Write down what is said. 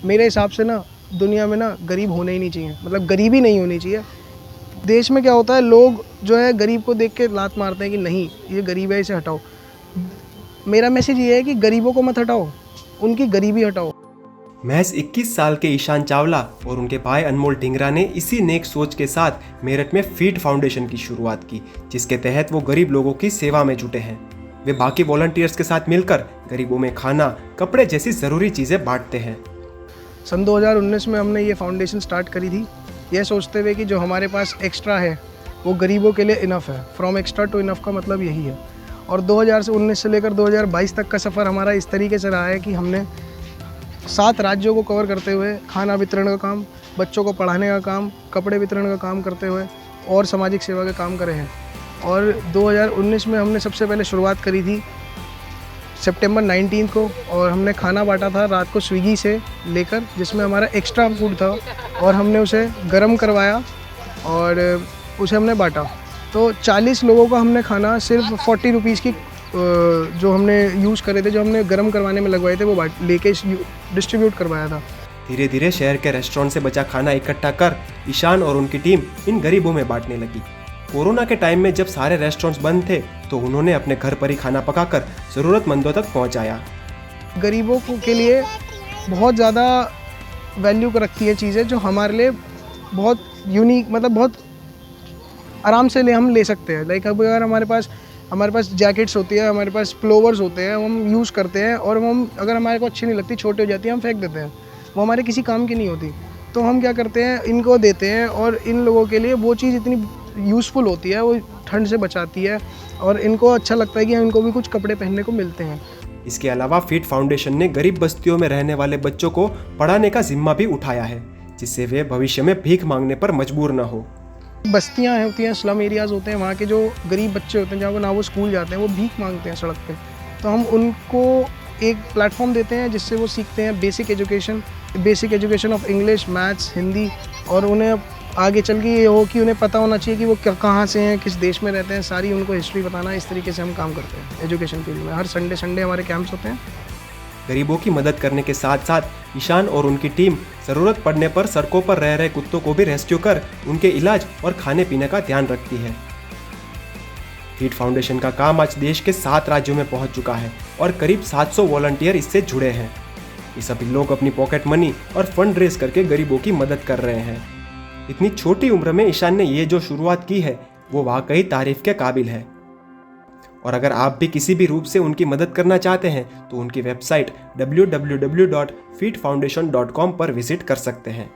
मेरे हिसाब से ना दुनिया में ना गरीब होने ही नहीं चाहिए, मतलब गरीबी नहीं होनी चाहिए। देश में क्या होता है, लोग जो है गरीब को देख के लात मारते हैं कि नहीं ये गरीब है, इसे हटाओ। मेरा मैसेज ये है कि गरीबों को मत हटाओ, उनकी गरीबी हटाओ। महज 21 साल के ईशान चावला और उनके भाई अनमोल ढींगरा ने इसी नेक सोच के साथ मेरठ में फीड फाउंडेशन की शुरुआत की, जिसके तहत वो गरीब लोगों की सेवा में जुटे हैं। वे बाकी वॉलंटियर्स के साथ मिलकर गरीबों में खाना, कपड़े जैसी ज़रूरी चीज़ें बांटते हैं। सन 2019 में हमने ये फाउंडेशन स्टार्ट करी थी, ये सोचते हुए कि जो हमारे पास एक्स्ट्रा है वो गरीबों के लिए इनफ है। फ्रॉम एक्स्ट्रा टू इनफ का मतलब यही है। और 2019 से लेकर 2022 तक का सफ़र हमारा इस तरीके से रहा है कि हमने 7 राज्यों को कवर करते हुए खाना वितरण का काम, बच्चों को पढ़ाने का काम, कपड़े वितरण का काम करते हुए और सामाजिक सेवा के काम करे हैं। और 2019 में हमने सबसे पहले शुरुआत करी थी सितंबर 19 को, और हमने खाना बांटा था रात को स्विगी से लेकर, जिसमें हमारा एक्स्ट्रा फूड था और हमने उसे गर्म करवाया और उसे हमने बांटा। तो 40 लोगों का हमने खाना सिर्फ 40 रुपीज़ की जो हमने यूज़ करे थे, जो हमने गर्म करवाने में लगवाए थे, वो लेके डिस्ट्रीब्यूट करवाया था। धीरे धीरे शहर के रेस्टोरेंट से बचा खाना इकट्ठा कर ईशान और उनकी टीम इन गरीबों में बांटने लगी। कोरोना के टाइम में जब सारे रेस्टोरेंट्स बंद थे तो उन्होंने अपने घर पर ही खाना पकाकर ज़रूरतमंदों तक पहुंचाया। गरीबों के लिए बहुत ज़्यादा वैल्यू को रखती है चीज़ें जो हमारे लिए बहुत यूनिक, मतलब बहुत आराम से हम ले सकते हैं। लाइक अब अगर हमारे पास जैकेट्स होती है, हमारे पास प्लोवर्स होते हैं, हम यूज़ करते हैं और हम अगर हमारे को अच्छी नहीं लगती, छोटी हो जाती है, हम फेंक देते हैं, वो हमारे किसी काम की नहीं होती। तो हम क्या करते हैं, इनको देते हैं और इन लोगों के लिए वो चीज़ इतनी यूज़फुल होती है, वो ठंड से बचाती है और इनको अच्छा लगता है कि इनको भी कुछ कपड़े पहनने को मिलते हैं। इसके अलावा फीड फाउंडेशन ने गरीब बस्तियों में रहने वाले बच्चों को पढ़ाने का जिम्मा भी उठाया है, जिससे वे भविष्य में भीख मांगने पर मजबूर न हो। बस्तियाँ होती हैं, स्लम एरियाज़ होते हैं, वहाँ के जो गरीब बच्चे होते हैं, जहाँ वो ना वो स्कूल जाते हैं, वो भीख मांगते हैं सड़क पे। तो हम उनको एक प्लेटफॉर्म देते हैं जिससे वो सीखते हैं basic education of English, maths, Hindi, और उन्हें आगे चल के ये हो कि उन्हें पता होना चाहिए कि वो कहाँ से हैं, किस देश में रहते हैं, सारी उनको हिस्ट्री बताना। इस तरीके से हम काम करते हैं एजुकेशन फील्ड में। हर संडे हमारे कैंप्स होते हैं। गरीबों की मदद करने के साथ साथ ईशान और उनकी टीम ज़रूरत पड़ने पर सड़कों पर रह रहे कुत्तों को भी रेस्क्यू कर उनके इलाज और खाने पीने का ध्यान रखती है। फीड फाउंडेशन का काम आज देश के 7 राज्यों में पहुंच चुका है और करीब 700 वॉलंटियर इससे जुड़े हैं। ये सभी लोग अपनी पॉकेट मनी और फंड रेज करके गरीबों की मदद कर रहे हैं। इतनी छोटी उम्र में ईशान ने ये जो शुरुआत की है वो वाकई तारीफ के काबिल है। और अगर आप भी किसी भी रूप से उनकी मदद करना चाहते हैं तो उनकी वेबसाइट www.feedfoundation.com पर विजिट कर सकते हैं।